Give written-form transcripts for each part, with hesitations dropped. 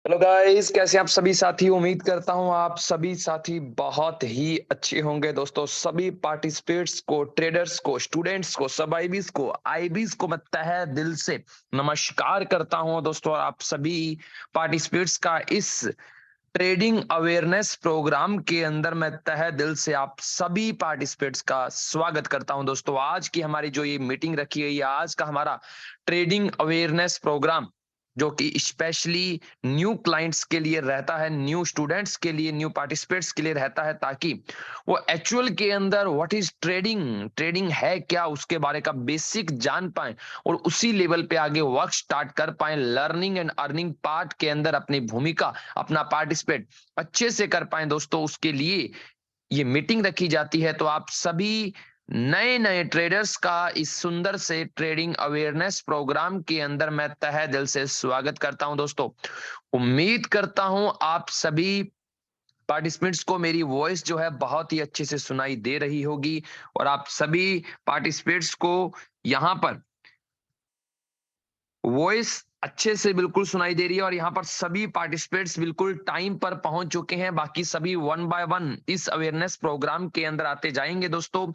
Hello guys, कैसे आप सभी साथी। उम्मीद करता हूं आप सभी साथी बहुत ही अच्छे होंगे। दोस्तों, सभी पार्टिसिपेट्स को, ट्रेडर्स को, स्टूडेंट्स को, सब आईबीज को, आईबीज को मैं तहे दिल से नमस्कार करता हूं। दोस्तों, आप सभी पार्टिसिपेट्स का इस ट्रेडिंग अवेयरनेस प्रोग्राम के अंदर मैं तहे दिल से आप सभी पार्टिसिपेट्स का स्वागत करता हूं। दोस्तों, आज की हमारी जो ये मीटिंग रखी गई है, आज का हमारा ट्रेडिंग अवेयरनेस प्रोग्राम जो कि स्पेशली न्यू क्लाइंट्स के लिए रहता है, न्यू स्टूडेंट्स के लिए, न्यू पार्टिसिपेट्स के लिए रहता है, ताकि वो एक्चुअल के अंदर व्हाट इज ट्रेडिंग, ट्रेडिंग है क्या, उसके बारे का बेसिक जान पाए और उसी लेवल पे आगे वर्क स्टार्ट कर पाए। लर्निंग एंड अर्निंग पार्ट के अंदर अपनी भूमिका, अपना पार्टिसिपेट अच्छे से कर पाए। दोस्तों, उसके लिए ये मीटिंग रखी जाती है। तो आप सभी नए नए ट्रेडर्स का इस सुंदर से ट्रेडिंग अवेयरनेस प्रोग्राम के अंदर मैं तहे दिल से स्वागत करता हूं। दोस्तों, उम्मीद करता हूं आप सभी पार्टिसिपेंट्स को मेरी वॉइस जो है बहुत ही अच्छे से सुनाई दे रही होगी और आप सभी पार्टिसिपेंट्स को यहाँ पर वॉइस अच्छे से बिल्कुल सुनाई दे रही है और यहाँ पर सभी पार्टिसिपेट्स बिल्कुल टाइम पर पहुंच चुके हैं। बाकी सभी वन बाय वन इस अवेयरनेस प्रोग्राम के अंदर आते जाएंगे। दोस्तों,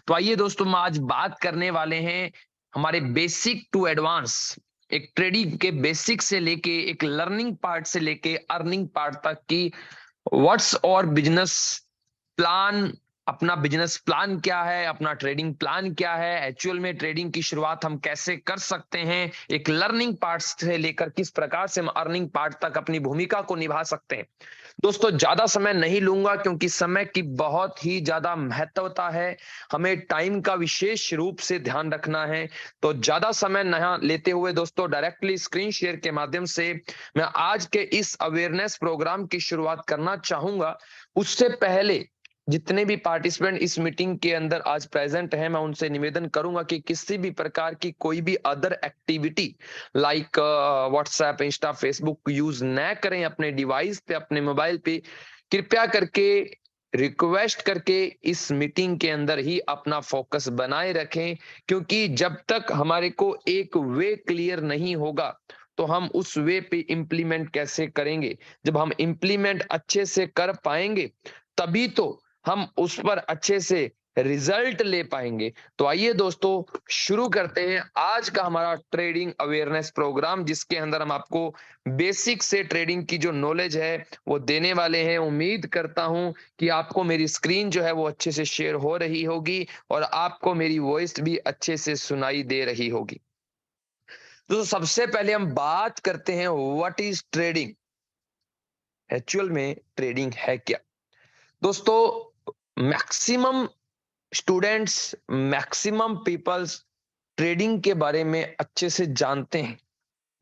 तो आइए दोस्तों, हम आज बात करने वाले हैं हमारे बेसिक टू एडवांस, एक ट्रेडिंग के बेसिक से लेके एक लर्निंग पार्ट से लेके अर्निंग पार्ट तक की व्हाट्स और बिजनेस प्लान, अपना बिजनेस प्लान क्या है, अपना ट्रेडिंग प्लान क्या है, एक्चुअल में ट्रेडिंग की शुरुआत हम कैसे कर सकते हैं, एक लर्निंग पार्ट से लेकर किस प्रकार से हम अर्निंग पार्ट तक अपनी भूमिका को निभा सकते हैं। दोस्तों, ज्यादा समय नहीं लूंगा क्योंकि समय की बहुत ही ज्यादा महत्वता है, हमें टाइम का विशेष रूप से ध्यान रखना है। तो ज्यादा समय न लेते हुए दोस्तों, डायरेक्टली स्क्रीन शेयर के माध्यम से मैं आज के इस अवेयरनेस प्रोग्राम की शुरुआत करना चाहूंगा। उससे पहले जितने भी पार्टिसिपेंट इस मीटिंग के अंदर आज प्रेजेंट हैं, मैं उनसे निवेदन करूंगा कि किसी भी प्रकार की कोई भी other activity like WhatsApp, Insta, Facebook use न करें अपने डिवाइस पे, अपने मोबाइल पे। कृपया करके रिक्वेस्ट करके इस मीटिंग के अंदर ही अपना फोकस बनाए रखें, क्योंकि जब तक हमारे को एक वे क्लियर नहीं होगा तो हम उस वे पे इंप्लीमेंट कैसे करेंगे। जब हम इंप्लीमेंट अच्छे से कर पाएंगे तभी तो हम उस पर अच्छे से रिजल्ट ले पाएंगे। तो आइए दोस्तों, शुरू करते हैं आज का हमारा ट्रेडिंग अवेयरनेस प्रोग्राम, जिसके अंदर हम आपको बेसिक से ट्रेडिंग की जो नॉलेज है वो देने वाले हैं। उम्मीद करता हूं कि आपको मेरी स्क्रीन जो है वो अच्छे से शेयर हो रही होगी और आपको मेरी वॉइस भी अच्छे से सुनाई दे रही होगी। तो सबसे पहले हम बात करते हैं व्हाट इज ट्रेडिंग। एक्चुअल में ट्रेडिंग है क्या। दोस्तों, maximum students, maximum peoples trading के बारे में अच्छे से जानते हैं,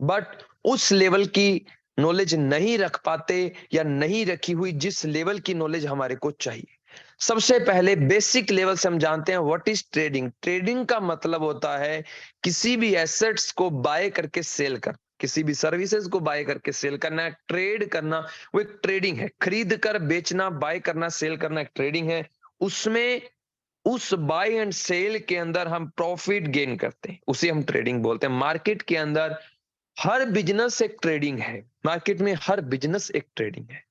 बट उस लेवल की नॉलेज नहीं रख पाते या नहीं रखी हुई जिस लेवल की नॉलेज हमारे को चाहिए। सबसे पहले बेसिक लेवल से हम जानते हैं व्हाट इज ट्रेडिंग। ट्रेडिंग का मतलब होता है किसी भी एसेट्स को बाय करके सेल कर, किसी भी सर्विसेज को बाय करके सेल करना, ट्रेड करना, वो एक ट्रेडिंग है। खरीद कर बेचना, बाय करना, सेल करना एक ट्रेडिंग है। उसमें उस बाय एंड सेल के अंदर हम प्रॉफिट गेन करते हैं, उसे हम ट्रेडिंग बोलते हैं। मार्केट के अंदर हर बिजनेस एक ट्रेडिंग है, मार्केट में हर बिजनेस एक ट्रेडिंग है,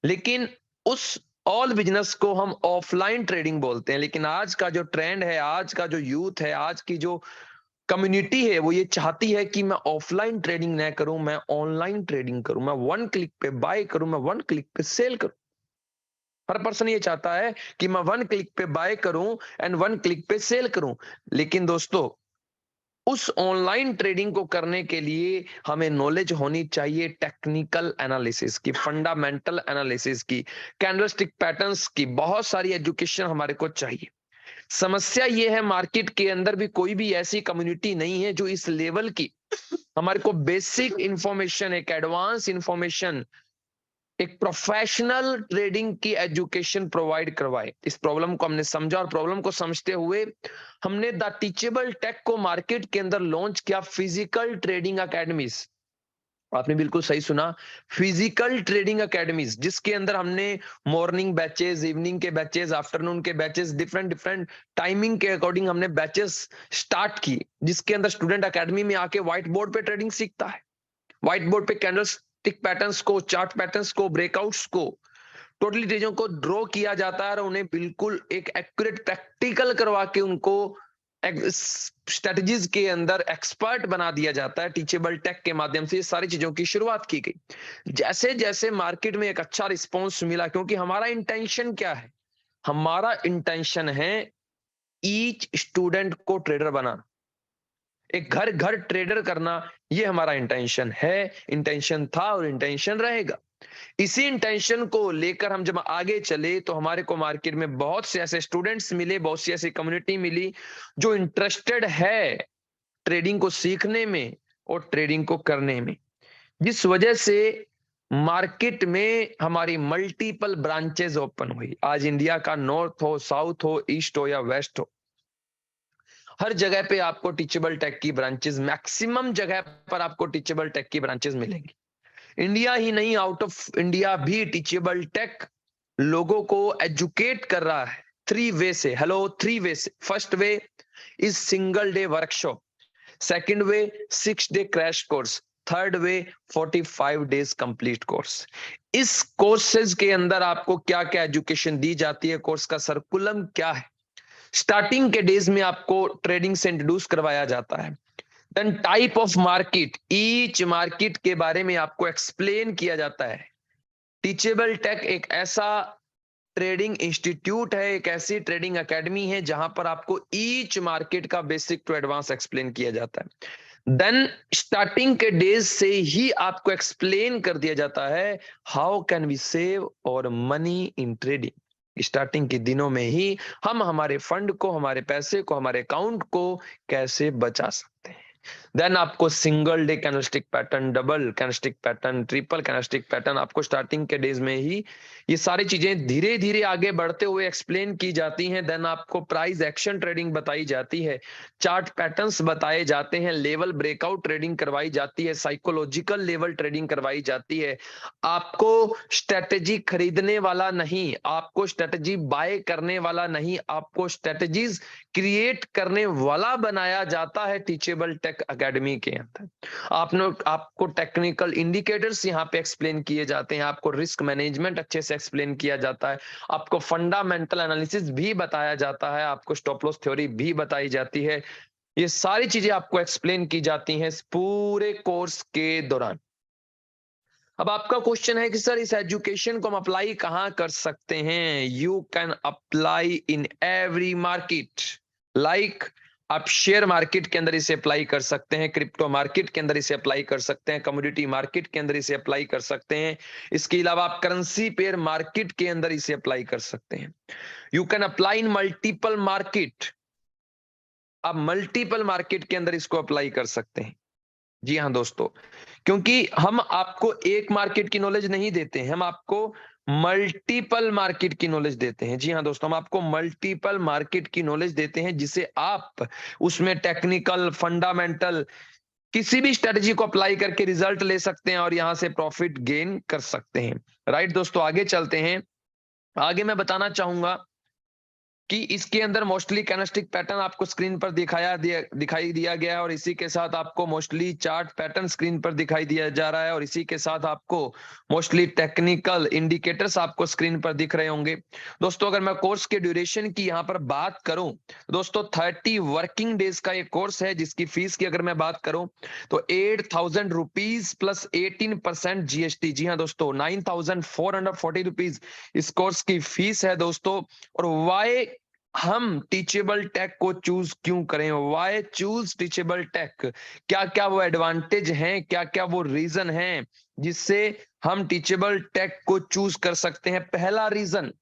लेकिन उस ऑल बिजनेस को हम ऑफलाइन ट्रेडिंग बोलते हैं। लेकिन आज का जो ट्रेंड है, आज का जो यूथ है, आज की जो कम्युनिटी है, वो ये चाहती है कि मैं ऑफलाइन ट्रेडिंग ना करूं, मैं ऑनलाइन ट्रेडिंग करूं, मैं वन क्लिक पे बाय करूं, मैं वन क्लिक पे सेल करूं। हर पर्सन ये चाहता है कि मैं वन क्लिक पे बाय करूं एंड वन क्लिक पे सेल करूं। लेकिन दोस्तों, उस ऑनलाइन ट्रेडिंग को करने के लिए हमें नॉलेज होनी चाहिए टेक्निकल एनालिसिस की, फंडामेंटल एनालिसिस की, कैंडलस्टिक पैटर्न्स की। बहुत सारी एजुकेशन हमारे को चाहिए। समस्या ये है, मार्केट के अंदर भी कोई भी ऐसी कम्युनिटी नहीं है जो इस लेवल की हमारे को बेसिक इंफॉर्मेशन, एक एडवांस इंफॉर्मेशन, एक प्रोफेशनल ट्रेडिंग की एजुकेशन प्रोवाइड करवाए। इस प्रॉब्लम को हमने समझा और प्रॉब्लम को समझते हुए हमने द टीचेबल टेक को मार्केट के अंदर लॉन्च किया, फिजिकल ट्रेडिंग अकेडमीज। आपने बिल्कुल सही सुना, फिजिकल ट्रेडिंग अकेडमीज, जिसके अंदर हमने मॉर्निंग बैचेस, इवनिंग के बैचेस, आफ्टरनून के बैचेस, डिफरेंट डिफरेंट टाइमिंग के अकॉर्डिंग हमने बैचेस स्टार्ट की, जिसके अंदर स्टूडेंट अकेडमी में आके व्हाइट बोर्ड पे ट्रेडिंग सीखता है, व्हाइट बोर्ड पे कैंडल्स टिक पैटर्न्स को, चार्ट पैटर्न्स को, ब्रेकआउट्स को, टोटली चीजों को ड्रॉ किया जाता है और उन्हें बिल्कुल एक एक्यूरेट प्रैक्टिकल करवा के उनको स्ट्रेटजीज के अंदर एक्सपर्ट बना दिया जाता है। टीचेबल टेक के माध्यम से ये सारी चीजों की शुरुआत की गई। जैसे जैसे मार्केट में एक अच्छा रिस्पॉन्स मिला, क्योंकि हमारा इंटेंशन क्या है, हमारा इंटेंशन है ईच स्टूडेंट को ट्रेडर बनाना, एक घर घर ट्रेडर करना, ये हमारा इंटेंशन है, इंटेंशन था और इंटेंशन रहेगा। इसी इंटेंशन को लेकर हम जब आगे चले तो हमारे को मार्केट में बहुत से ऐसे स्टूडेंट्स मिले, बहुत सी ऐसी कम्युनिटी मिली जो इंटरेस्टेड है ट्रेडिंग को सीखने में और ट्रेडिंग को करने में, जिस वजह से मार्केट में हमारी मल्टीपल ब्रांचेस ओपन हुई। आज इंडिया का नॉर्थ हो, साउथ हो, ईस्ट हो या वेस्ट हो, हर जगह पे आपको टीचेबल टेक की ब्रांचेस, मैक्सिमम जगह पर आपको टीचेबल टेक की ब्रांचेस मिलेंगी। इंडिया ही नहीं, आउट ऑफ इंडिया भी टीचेबल टेक लोगों को एजुकेट कर रहा है 3 वे से। हेलो, 3 वे से। First way is single day workshop, second way 6 day crash course, third way 45 days complete course. इस कोर्सेज के अंदर आपको क्या क्या एजुकेशन दी जाती है, कोर्स का सर्कुलम क्या है, स्टार्टिंग के डेज में आपको ट्रेडिंग से इंट्रोड्यूस करवाया जाता है। Then type of market, each market के बारे में आपको एक्सप्लेन किया जाता है। टीचेबल टेक एक ऐसा ट्रेडिंग इंस्टीट्यूट है, एक ऐसी ट्रेडिंग एकेडमी है जहां पर आपको ईच मार्केट का बेसिक टू एडवांस एक्सप्लेन किया जाता है। देन स्टार्टिंग के डेज से ही आपको एक्सप्लेन कर दिया जाता है हाउ कैन वी सेव और मनी इन ट्रेडिंग। स्टार्टिंग के दिनों में ही हम हमारे फंड को, हमारे पैसे को, हमारे अकाउंट को कैसे बचा सकते हैं। देन आपको single day candlestick pattern, double candlestick pattern, triple candlestick pattern आपको स्टार्टिंग के डेज में ही ये सारी चीजें धीरे धीरे आगे बढ़ते हुए एक्सप्लेन की जाती हैं। देन आपको प्राइस एक्शन ट्रेडिंग बताई जाती है, चार्ट पैटर्न्स बताए जाते हैं, लेवल ब्रेकआउट ट्रेडिंग करवाई जाती है, साइकोलॉजिकल लेवल ट्रेडिंग करवाई जाती है। आपको स्ट्रेटेजी खरीदने वाला नहीं, आपको स्ट्रेटेजी बाय करने वाला नहीं, आपको स्ट्रेटेजीज क्रिएट करने वाला बनाया जाता है टीचेबल टेक एकेडमी के अंदर। आपको टेक्निकल इंडिकेटर्स यहाँ पे एक्सप्लेन किए जाते हैं, आपको रिस्क मैनेजमेंट अच्छे से एक्सप्लेन किया जाता है, आपको फंडामेंटल एनालिसिस भी बताया जाता है, आपको स्टॉप लॉस थ्योरी भी बताई जाती है। ये सारी चीजें आपको एक्सप्लेन की जाती हैं इस पूरे कोर्स के दौरान। अब आपका क्वेश्चन है कि सर इस एजुकेशन को हम अप्लाई कहाँ कर सकते हैं? You can apply in every market. Like आप शेयर मार्केट के अंदर इसे अप्लाई कर सकते हैं, क्रिप्टो मार्केट के अंदर इसे अप्लाई कर सकते हैं, कमोडिटी मार्केट के अंदर इसे अप्लाई कर सकते हैं। इसके अलावा आप करेंसी पेयर मार्केट के अंदर इसे अप्लाई कर सकते हैं। You can apply in multiple market. आप मल्टीपल मार्केट के अंदर इसको अप्लाई कर सकते हैं। जी हाँ दोस्तों, क्योंकि हम आपको एक मार्केट की नॉलेज नहीं देते हैं, हम आपको मल्टीपल मार्केट की नॉलेज देते हैं। जी हाँ दोस्तों, हम आपको मल्टीपल मार्केट की नॉलेज देते हैं जिसे आप उसमें टेक्निकल, फंडामेंटल किसी भी स्ट्रेटजी को अप्लाई करके रिजल्ट ले सकते हैं और यहां से प्रॉफिट गेन कर सकते हैं। राइट दोस्तों, आगे चलते हैं। आगे मैं बताना चाहूंगा कि इसके अंदर मोस्टली कैंडलस्टिक पैटर्न आपको स्क्रीन पर दिखाई दिया गया है और इसी के साथ आपको मोस्टली चार्ट पैटर्न स्क्रीन पर दिखाई दिया जा रहा है और इसी के साथ आपको मोस्टली टेक्निकल इंडिकेटर्स आपको स्क्रीन पर दिख रहे होंगे। दोस्तों अगर मैं कोर्स के ड्यूरेशन की यहाँ पर बात करूं, दोस्तों 30 वर्किंग डेज का ये कोर्स है, जिसकी फीस की अगर मैं बात करूं तो 8,000 रुपीज प्लस 18% जीएसटी। जी हाँ दोस्तों, 9,440 रुपीज इस कोर्स की फीस है दोस्तों। और वाई हम टीचेबल टेक को चूज क्यों करें, वाई चूज टीचेबल टेक, क्या क्या वो एडवांटेज हैं, क्या क्या वो रीजन हैं जिससे हम टीचेबल टेक को चूज कर सकते हैं। पहला रीजन,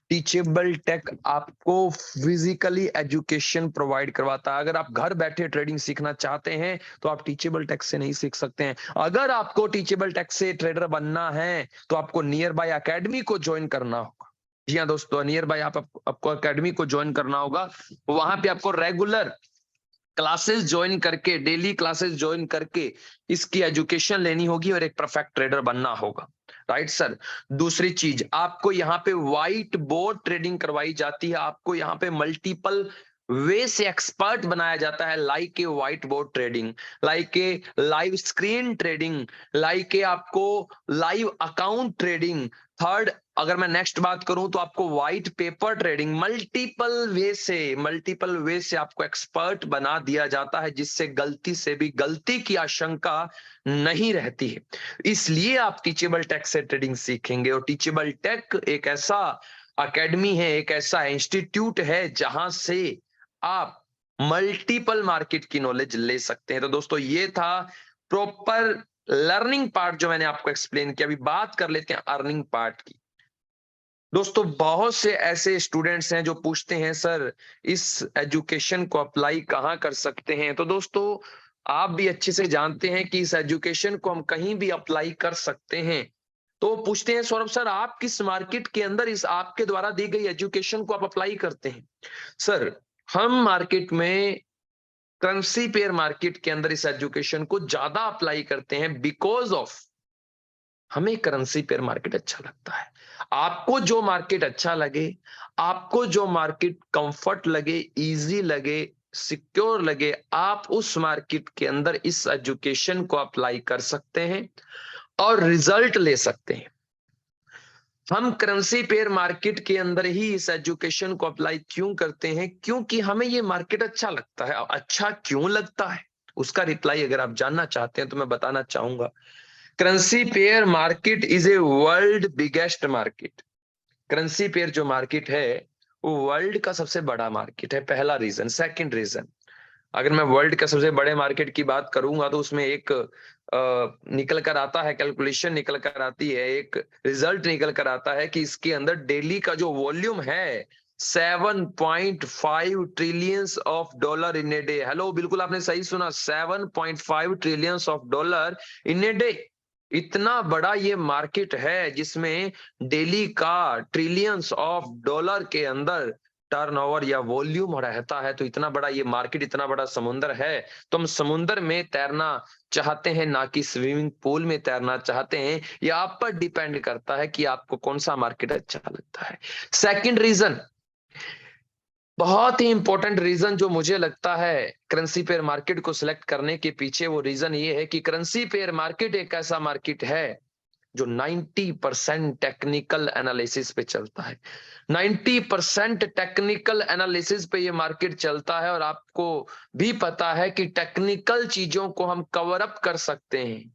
टीचेबल टेक आपको फिजिकली एजुकेशन प्रोवाइड करवाता है। अगर आप घर बैठे ट्रेडिंग सीखना चाहते हैं तो आप टीचेबल टेक से नहीं सीख सकते हैं। अगर आपको टीचेबल टेक से ट्रेडर बनना है तो आपको नियर बाय एकेडमी को ज्वाइन करना होगा। जी हाँ दोस्तों, नियर बाय आपको एकेडमी को ज्वाइन करना होगा। वहां पे आपको रेगुलर क्लासेस ज्वाइन करके, डेली क्लासेस ज्वाइन करके इसकी एजुकेशन लेनी होगी और एक परफेक्ट ट्रेडर बनना होगा। Right sir. दूसरी चीज, आपको यहाँ पे व्हाइट बोर्ड ट्रेडिंग करवाई जाती है, आपको यहाँ पे मल्टीपल वे से एक्सपर्ट बनाया जाता है, like a white board trading, like a live screen trading, like a आपको लाइव अकाउंट ट्रेडिंग। थर्ड, अगर मैं नेक्स्ट बात करूं तो आपको व्हाइट पेपर ट्रेडिंग, मल्टीपल वे से आपको एक्सपर्ट बना दिया जाता है, जिससे गलती से भी गलती की आशंका नहीं रहती है। इसलिए आप टीचेबल टेक से ट्रेडिंग सीखेंगे। और टीचेबल टेक एक ऐसा एकेडमी है, एक ऐसा इंस्टीट्यूट है जहां से आप मल्टीपल मार्केट की नॉलेज ले सकते हैं। तो दोस्तों ये था प्रॉपर लर्निंग पार्ट जो मैंने आपको एक्सप्लेन किया। अभी बात कर लेते हैं अर्निंग पार्ट की। दोस्तों बहुत से ऐसे स्टूडेंट्स हैं जो पूछते हैं सर इस एजुकेशन को अप्लाई कहाँ कर सकते हैं। तो दोस्तों आप भी अच्छे से जानते हैं कि इस एजुकेशन को हम कहीं भी अप्लाई कर सकते हैं। तो पूछते हैं सौरभ सर आप किस मार्केट के अंदर इस आपके द्वारा दी गई एजुकेशन को आप अप्लाई करते हैं। सर हम मार्केट में करेंसी पेयर मार्केट के अंदर इस एजुकेशन को ज्यादा अप्लाई करते हैं, बिकॉज ऑफ हमें करेंसी पेयर मार्केट अच्छा लगता है। आपको जो मार्केट अच्छा लगे, आपको जो मार्केट कंफर्ट लगे, इजी लगे, सिक्योर लगे, आप उस मार्केट के अंदर इस एजुकेशन को अप्लाई कर सकते हैं और रिजल्ट ले सकते हैं। हम करेंसी पेयर मार्केट के अंदर ही इस एजुकेशन को अप्लाई क्यों करते हैं? क्योंकि हमें ये मार्केट अच्छा लगता है। अच्छा क्यों लगता है उसका रिप्लाई अगर आप जानना चाहते हैं तो मैं बताना चाहूंगा। Currency pair market is a world biggest market. Currency pair जो मार्केट है वो वर्ल्ड का सबसे बड़ा मार्केट है, पहला रीजन। सेकंड रीजन, अगर मैं वर्ल्ड के सबसे बड़े मार्केट की बात करूंगा तो उसमें एक निकल कर आता है, कैलकुलेशन निकल कर आती है, एक रिजल्ट निकल कर आता है कि इसके अंदर डेली का जो वॉल्यूम है 7.5 trillions of dollar in a day. Hello, बिल्कुल आपने सही सुना, 7.5 trillions of dollar in a day. इतना बड़ा ये मार्केट है जिसमें डेली का ट्रिलियंस ऑफ डॉलर के अंदर टर्नओवर या वॉल्यूम रहता है। तो इतना बड़ा ये मार्केट, इतना बड़ा समुंदर है, तो हम समुंदर में तैरना चाहते हैं ना कि स्विमिंग पूल में तैरना चाहते हैं, यह आप पर डिपेंड करता है कि आपको कौन सा मार्केट अच्छा लगता है। सेकंड रीजन, बहुत ही इंपॉर्टेंट रीजन जो मुझे लगता है करेंसी पेयर मार्केट को सिलेक्ट करने के पीछे, वो रीजन ये है कि करेंसी पेयर मार्केट एक ऐसा मार्केट है जो 90% टेक्निकल एनालिसिस पे चलता है। 90% टेक्निकल एनालिसिस पे ये मार्केट चलता है। और आपको भी पता है कि टेक्निकल चीजों को हम कवर अप कर सकते हैं,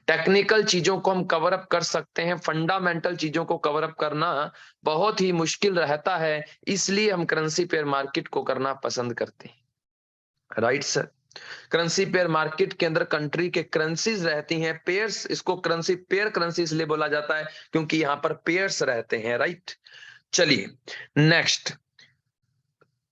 टेक्निकल चीजों को हम कवर अप कर सकते हैं, फंडामेंटल चीजों को कवर अप करना बहुत ही मुश्किल रहता है। इसलिए हम करेंसी पेयर मार्केट को करना पसंद करते हैं। Right sir, currency pair market के अंदर कंट्री के करेंसीज रहती हैं, पेयर्स, इसको करेंसी पेयर करेंसी इसलिए बोला जाता है क्योंकि यहां पर पेयर्स रहते हैं। राइट, चलिए नेक्स्ट,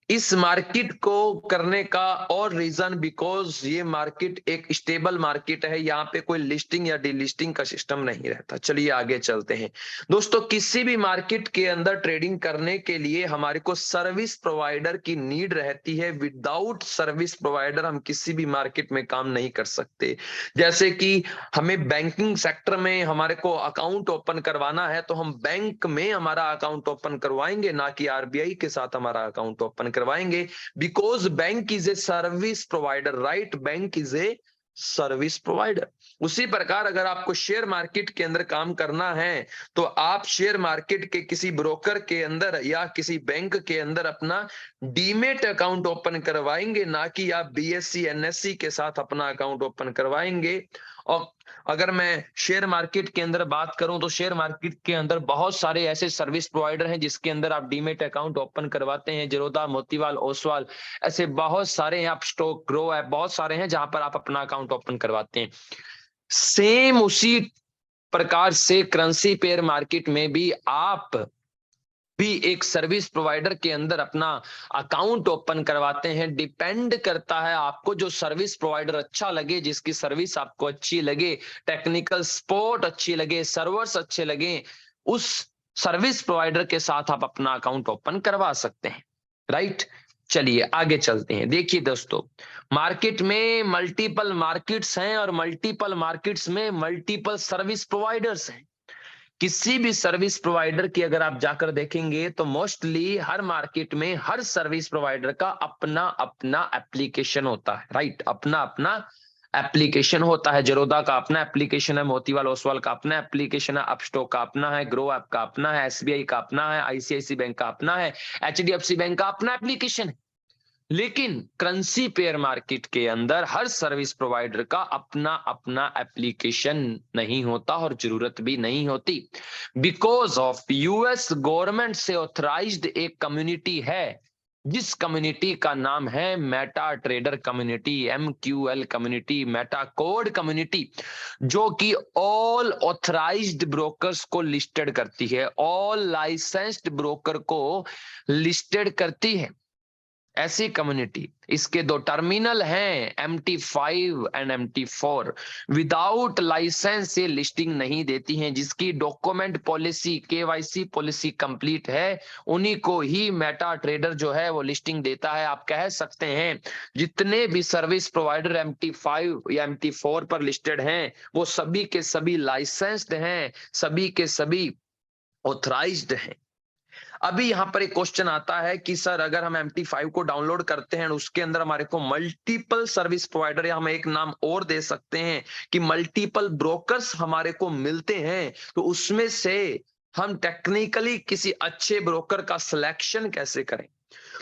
इस मार्केट को करने का और रीजन, बिकॉज ये मार्केट एक स्टेबल मार्केट है, यहाँ पे कोई लिस्टिंग या डिलिस्टिंग का सिस्टम नहीं रहता। चलिए आगे चलते हैं। दोस्तों किसी भी मार्केट के अंदर ट्रेडिंग करने के लिए हमारे को सर्विस प्रोवाइडर की नीड रहती है। विदाउट सर्विस प्रोवाइडर हम किसी भी मार्केट में काम नहीं कर सकते। जैसे कि हमें बैंकिंग सेक्टर में हमारे को अकाउंट ओपन करवाना है तो हम बैंक में हमारा अकाउंट ओपन करवाएंगे, ना कि आरबीआई के साथ हमारा अकाउंट ओपन करवाएंगे, because bank is a service provider. Right, bank is a service provider. उसी प्रकार अगर आपको शेयर मार्केट के अंदर काम करना है तो आप शेयर मार्केट के किसी ब्रोकर के अंदर या किसी बैंक के अंदर अपना डीमेट अकाउंट ओपन करवाएंगे, ना कि आप बीएससी एनएससी के साथ अपना अकाउंट ओपन करवाएंगे। और अगर मैं शेयर मार्केट के अंदर बात करूं तो शेयर मार्केट के अंदर बहुत सारे ऐसे सर्विस प्रोवाइडर हैं जिसके अंदर आप डीमेट अकाउंट ओपन करवाते हैं, जरोदा, मोतीवाल, ओसवाल, ऐसे बहुत सारे हैं। आप स्टॉक ग्रो ऐप, बहुत सारे हैं जहां पर आप अपना अकाउंट ओपन करवाते हैं। सेम उसी प्रकार से करेंसी पेयर मार्केट में भी आप भी एक सर्विस प्रोवाइडर के अंदर अपना अकाउंट ओपन करवाते हैं। डिपेंड करता है आपको जो सर्विस प्रोवाइडर अच्छा लगे, जिसकी सर्विस आपको अच्छी लगे, टेक्निकल सपोर्ट अच्छी लगे, सर्वर्स अच्छे लगे, उस सर्विस प्रोवाइडर के साथ आप अपना अकाउंट ओपन करवा सकते हैं। राइट, चलिए आगे चलते हैं। देखिए दोस्तों, मार्केट में मल्टीपल मार्केट्स हैं और मल्टीपल मार्केट्स में मल्टीपल सर्विस प्रोवाइडर्स हैं। किसी भी सर्विस प्रोवाइडर की अगर आप जाकर देखेंगे तो मोस्टली हर मार्केट में हर सर्विस प्रोवाइडर का अपना अपना एप्लीकेशन होता है, राइट। अपना अपना एप्लीकेशन होता है। जेरोदा का अपना एप्लीकेशन है, मोतीलाल ओसवाल का अपना एप्लीकेशन है, अपस्टॉक का अपना है, ग्रो ऐप का अपना है, एसबीआई का अपना है, आईसीआईसी बैंक का अपना है, एचडीएफसी बैंक का अपना एप्लीकेशन है। लेकिन करेंसी पेयर मार्केट के अंदर हर सर्विस प्रोवाइडर का अपना अपना एप्लीकेशन नहीं होता और जरूरत भी नहीं होती। बिकॉज ऑफ यूएस गवर्नमेंट से ऑथराइज्ड एक कम्युनिटी है, जिस कम्युनिटी का नाम है MetaTrader community, MQL community, meta code community, जो कि ऑल ऑथराइज्ड ब्रोकर्स को लिस्टेड करती है, ऑल लाइसेंस्ड ब्रोकर को लिस्टेड करती है। ऐसी कम्युनिटी, इसके दो टर्मिनल हैं, MT5 and MT4। Without licence ये लिस्टिंग नहीं देती हैं। जिसकी document policy, KYC policy complete है, उन्हीं को ही मेटा ट्रेडर जो है वो लिस्टिंग देता है। आप कह सकते हैं जितने भी सर्विस प्रोवाइडर MT5 या MT4 पर लिस्टेड हैं वो सभी के सभी लाइसेंस्ड हैं, सभी के सभी ऑथराइज्ड हैं। अभी यहाँ पर एक क्वेश्चन आता है कि सर अगर हम MT5 को डाउनलोड करते हैं उसके अंदर हमारे को मल्टीपल सर्विस प्रोवाइडर, या हम एक नाम और दे सकते हैं कि मल्टीपल ब्रोकर्स हमारे को मिलते हैं, तो उसमें से हम टेक्निकली किसी अच्छे ब्रोकर का सिलेक्शन कैसे करें।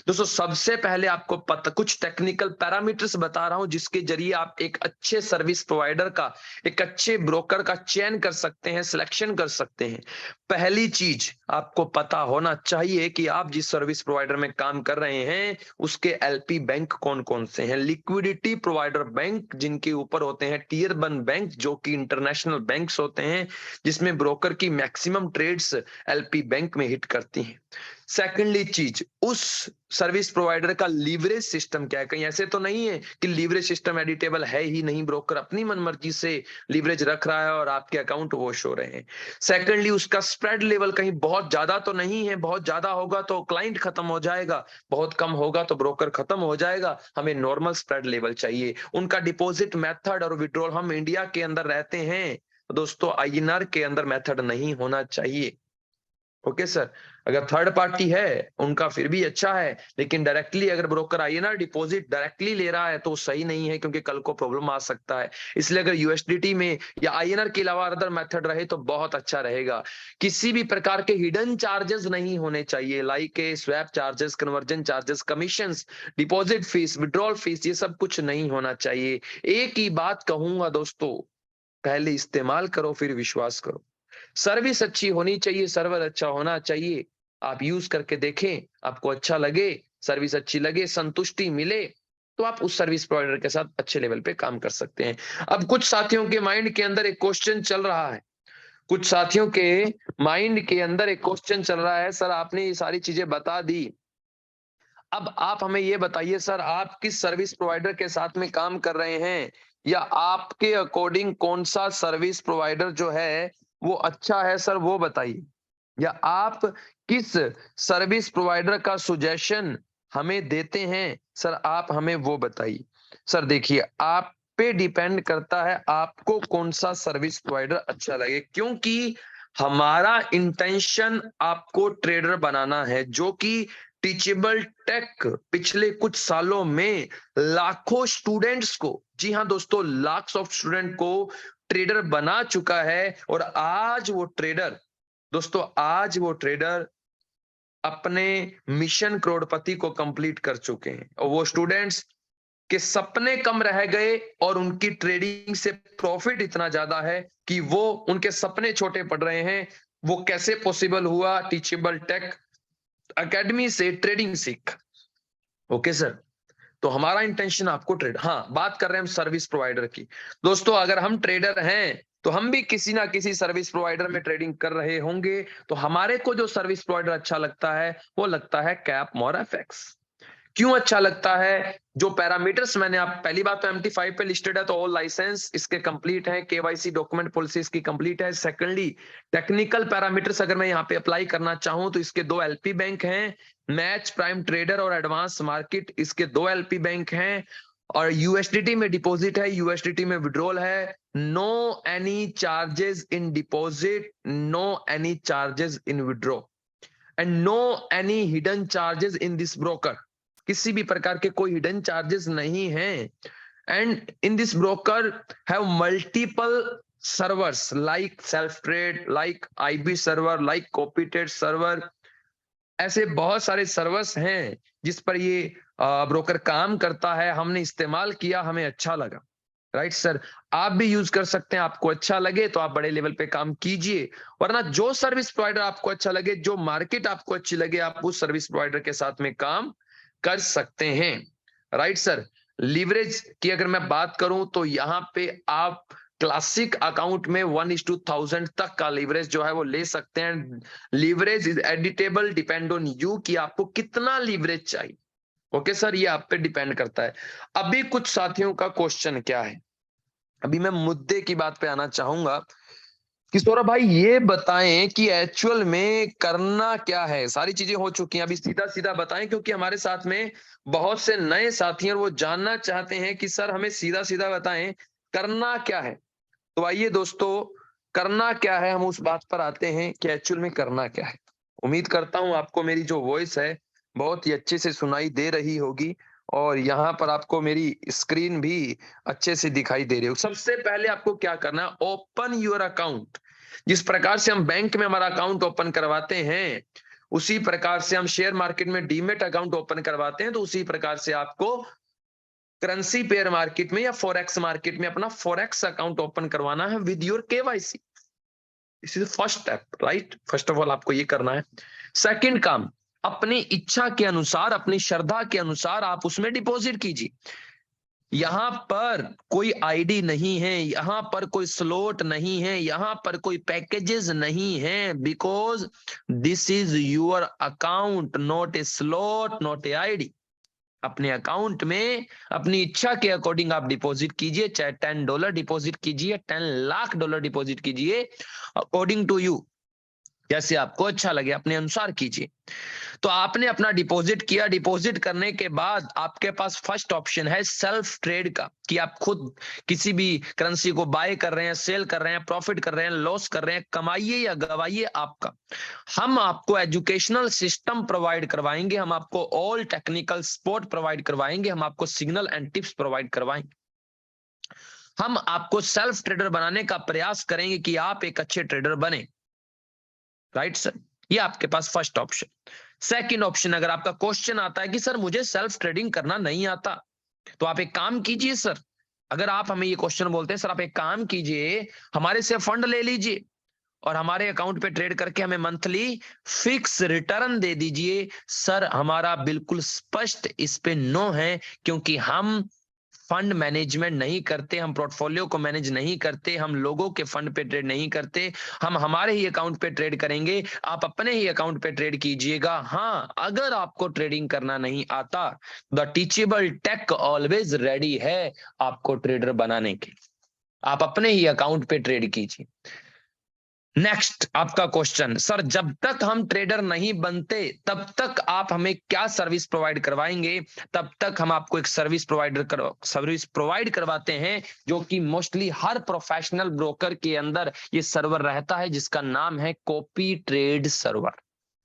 दोस्तों सबसे पहले आपको पता कुछ टेक्निकल पैरामीटर्स बता रहा हूं जिसके जरिए आप एक अच्छे सर्विस प्रोवाइडर का, एक अच्छे ब्रोकर का चयन कर सकते हैं, सिलेक्शन कर सकते हैं। पहली चीज आपको पता होना चाहिए कि आप जिस सर्विस प्रोवाइडर में काम कर रहे हैं उसके LP बैंक कौन कौन से हैं। लिक्विडिटी प्रोवाइडर बैंक जिनके ऊपर होते हैं टियर 1 बैंक जो कि इंटरनेशनल बैंक्स होते हैं, जिसमें ब्रोकर की मैक्सिमम ट्रेड्स LP बैंक में हिट करती हैं। सेकेंडली चीज, उस सर्विस प्रोवाइडर का लीवरेज सिस्टम क्या है। कहीं ऐसे तो नहीं है कि लीवरेज सिस्टम एडिटेबल है ही नहीं, ब्रोकर अपनी मनमर्जी से लीवरेज रख रहा है और आपके अकाउंट वॉश हो रहे हैं। सेकेंडली उसका स्प्रेड लेवल कहीं बहुत ज्यादा तो नहीं है, बहुत ज्यादा होगा तो क्लाइंट खत्म हो जाएगा, बहुत कम होगा तो ब्रोकर खत्म हो जाएगा। हमें नॉर्मल स्प्रेड लेवल चाहिए। उनका डिपॉजिट मेथड और विड्रॉल, हम इंडिया के अंदर रहते हैं दोस्तों, INR के अंदर मेथड नहीं होना चाहिए। ओके सर, अगर थर्ड पार्टी है उनका फिर भी अच्छा है, लेकिन डायरेक्टली अगर ब्रोकर INR डिपॉजिट डायरेक्टली ले रहा है तो सही नहीं है, क्योंकि कल को प्रॉब्लम आ सकता है। इसलिए अगर USDT में या INR के अलावा अदर मेथड रहे तो बहुत अच्छा रहेगा। किसी भी प्रकार के हिडन चार्जेस नहीं होने चाहिए, like swap charges, conversion charges, commissions, deposit fees, withdrawal fees, ये सब कुछ नहीं होना चाहिए। एक ही बात कहूंगा दोस्तों, पहले इस्तेमाल करो फिर विश्वास करो। सर्विस अच्छी होनी चाहिए, सर्वर अच्छा होना चाहिए। आप यूज करके देखें, आपको अच्छा लगे, सर्विस अच्छी लगे, संतुष्टि मिले, तो आप उस सर्विस प्रोवाइडर के साथ अच्छे लेवल पे काम कर सकते हैं। अब कुछ साथियों के माइंड के अंदर एक क्वेश्चन चल रहा है, कुछ साथियों के माइंड के अंदर एक क्वेश्चन चल रहा है, सर आपने ये सारी चीजें बता दी, अब आप हमें ये बताइए सर आप किस सर्विस प्रोवाइडर के साथ में काम कर रहे हैं, या आपके अकॉर्डिंग कौन सा सर्विस प्रोवाइडर जो है वो अच्छा है सर वो बताइए, या आप किस सर्विस प्रोवाइडर का सुजेशन हमें देते हैं सर आप हमें वो बताइए। सर देखिए, आप पे डिपेंड करता है आपको कौन सा सर्विस प्रोवाइडर अच्छा लगे, क्योंकि हमारा इंटेंशन आपको ट्रेडर बनाना है, जो कि टीचेबल टेक पिछले कुछ सालों में लाखों स्टूडेंट्स को, जी हाँ दोस्तों, लाख्स ऑफ स्टूडेंट को ट्रेडर बना चुका है। और आज वो ट्रेडर दोस्तों, आज वो ट्रेडर अपने मिशन करोड़पति को कंप्लीट कर चुके हैं, और वो स्टूडेंट्स के सपने कम रह गए और उनकी ट्रेडिंग से प्रॉफिट इतना ज्यादा है कि वो उनके सपने छोटे पड़ रहे हैं। वो कैसे पॉसिबल हुआ? टीचेबल टेक एकेडमी से ट्रेडिंग सीख। ओके सर, तो हमारा इंटेंशन आपको ट्रेड, हाँ बात कर रहे हैं हम सर्विस प्रोवाइडर की। दोस्तों अगर हम ट्रेडर हैं तो हम भी किसी ना किसी सर्विस प्रोवाइडर में ट्रेडिंग कर रहे होंगे, तो हमारे को जो सर्विस प्रोवाइडर अच्छा लगता है वो लगता है कैपमोर FX। क्यों अच्छा लगता है? जो पैरामीटर्स मैंने, आप पहली बात तो MT5 पे लिस्टेड है तो ऑल लाइसेंस इसके कंप्लीट है, KYC डॉक्यूमेंट पॉलिसी इसकी कंप्लीट है। सेकंडली टेक्निकल पैरामीटर्स अगर मैं यहाँ पे अप्लाई करना चाहूं तो इसके 2 LP बैंक हैं, मैच, प्राइम ट्रेडर और एडवांस मार्केट, इसके 2 LP बैंक हैं। और यूएसडीटी में डिपॉजिट है, यूएसडीटी में विड्रॉल है। No any charges in deposit, no any charges in withdraw, and no any hidden charges in this broker. किसी भी प्रकार के कोई हिडन चार्जेस नहीं है। And in this broker have multiple servers like self trade, like IB server, like copy trade server. ऐसे बहुत सारे सर्वर्स हैं जिस पर ये ब्रोकर काम करता है। हमने इस्तेमाल किया, हमें अच्छा लगा। राइट सर, आप भी यूज कर सकते हैं। आपको अच्छा लगे तो आप बड़े लेवल पे काम कीजिए, वरना जो सर्विस प्रोवाइडर आपको अच्छा लगे, जो मार्केट आपको अच्छी लगे, आप उस सर्विस प्रोवाइडर के साथ में काम कर सकते हैं। राइट सर, लीवरेज की अगर मैं बात करूं तो यहाँ पे आप क्लासिक अकाउंट में 1:1000 तक का लीवरेज जो है वो ले सकते हैं। Leverage is editable, depend on you कि आपको कितना लीवरेज चाहिए। ओके सर, ये आप पे डिपेंड करता है। अभी कुछ साथियों का क्वेश्चन क्या है, अभी मैं मुद्दे की बात पे आना चाहूंगा कि सौरभ भाई ये बताएं कि एक्चुअल में करना क्या है। सारी चीजें हो चुकी हैं, अभी सीधा सीधा बताएं, क्योंकि हमारे साथ में बहुत से नए साथी हैं और वो जानना चाहते हैं कि सर हमें सीधा सीधा बताएं करना क्या है। तो आइए दोस्तों, करना क्या है, हम उस बात पर आते हैं कि एक्चुअल में करना क्या है। उम्मीद करता हूं आपको मेरी जो वॉइस है बहुत ही अच्छे से सुनाई दे रही होगी, और यहाँ पर आपको मेरी स्क्रीन भी अच्छे से दिखाई दे रही हो। सबसे पहले आपको क्या करना है, ओपन योर अकाउंट। जिस प्रकार से हम बैंक में हमारा अकाउंट ओपन करवाते हैं, उसी प्रकार से हम शेयर मार्केट में डीमेट अकाउंट ओपन करवाते हैं, तो उसी प्रकार से आपको करेंसी पेयर मार्केट में या फॉरेक्स मार्केट में अपना फॉरेक्स अकाउंट ओपन करवाना है with your KYC. This is first step, right. First of all आपको ये करना है। सेकंड काम, अपनी इच्छा के अनुसार, अपनी श्रद्धा के अनुसार आप उसमें डिपॉजिट कीजिए। यहां पर कोई आईडी नहीं है, यहां पर कोई स्लॉट नहीं है, यहां पर कोई पैकेजेस नहीं है, because this is your account, not a slot, not a ID. अपने अकाउंट में अपनी इच्छा के अकॉर्डिंग आप डिपॉजिट कीजिए, चाहे $10 डिपॉजिट कीजिए, 10 लाख डॉलर डिपॉजिट कीजिए, अकॉर्डिंग टू यू, जैसे आपको अच्छा लगे अपने अनुसार कीजिए। तो आपने अपना डिपॉजिट किया, डिपॉजिट करने के बाद आपके पास फर्स्ट ऑप्शन है सेल्फ ट्रेड का, कि आप खुद किसी भी करेंसी को बाय कर रहे हैं, सेल कर रहे हैं, प्रॉफिट कर रहे हैं, लॉस कर रहे हैं, कमाइए या गवाइए आपका। हम आपको एजुकेशनल सिस्टम प्रोवाइड करवाएंगे, हम आपको ऑल टेक्निकल सपोर्ट प्रोवाइड करवाएंगे, हम आपको सिग्नल एंड टिप्स प्रोवाइड करवाएंगे। हम आपको सेल्फ ट्रेडर बनाने का प्रयास करेंगे कि आप एक अच्छे ट्रेडर बने। राइट सर, ये आपके पास फर्स्ट ऑप्शन। सेकंड ऑप्शन, अगर आपका क्वेश्चन आता है कि सर मुझे सेल्फ ट्रेडिंग करना नहीं आता, तो आप एक काम कीजिए सर। अगर आप हमें ये क्वेश्चन बोलते हैं, सर आप एक काम कीजिए, हमारे से फंड ले लीजिए और हमारे अकाउंट पे ट्रेड करके हमें मंथली फिक्स रिटर्न दे दीजिए। सर हमारा बिल्कुल स्पष्ट इस पे नो है, क्योंकि हम फंड मैनेजमेंट नहीं करते, हम पोर्टफोलियो को मैनेज नहीं करते, हम लोगों के फंड पे ट्रेड नहीं करते, हम हमारे ही अकाउंट पे ट्रेड करेंगे, आप अपने ही अकाउंट पे ट्रेड कीजिएगा। हाँ, अगर आपको ट्रेडिंग करना नहीं आता, the teachable tech always ready है आपको ट्रेडर बनाने के। आप अपने ही अकाउंट पे ट्रेड कीजिए। नेक्स्ट आपका क्वेश्चन, सर जब तक हम ट्रेडर नहीं बनते तब तक आप हमें क्या सर्विस प्रोवाइड करवाएंगे। तब तक हम आपको एक सर्विस प्रोवाइड करवाते हैं, जो कि मोस्टली हर प्रोफेशनल ब्रोकर के अंदर ये सर्वर रहता है, जिसका नाम है कॉपी ट्रेड सर्वर।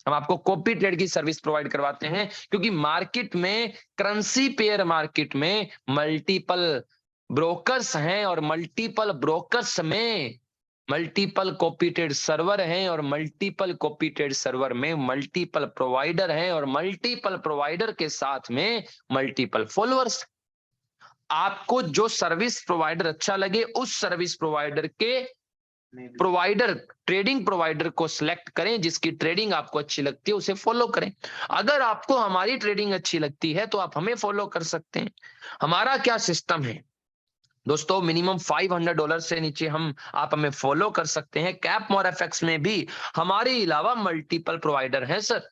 हम आपको कॉपी ट्रेड की सर्विस प्रोवाइड करवाते हैं, क्योंकि मार्केट में, करेंसी पेयर मार्केट में मल्टीपल ब्रोकर्स हैं, और मल्टीपल ब्रोकर्स में मल्टीपल कॉपी ट्रेड सर्वर हैं, और मल्टीपल कॉपी ट्रेड सर्वर में मल्टीपल प्रोवाइडर हैं, और मल्टीपल प्रोवाइडर के साथ में मल्टीपल फॉलोअर्स। आपको जो सर्विस प्रोवाइडर अच्छा लगे, उस सर्विस प्रोवाइडर के ट्रेडिंग प्रोवाइडर को सिलेक्ट करें, जिसकी ट्रेडिंग आपको अच्छी लगती है उसे फॉलो करें। अगर आपको हमारी ट्रेडिंग अच्छी लगती है तो आप हमें फॉलो कर सकते हैं। हमारा क्या सिस्टम है दोस्तों, मिनिमम $500 से नीचे आप हमें फॉलो कर सकते हैं। कैप मोर एफएक्स में भी हमारे अलावा मल्टीपल प्रोवाइडर हैं सर।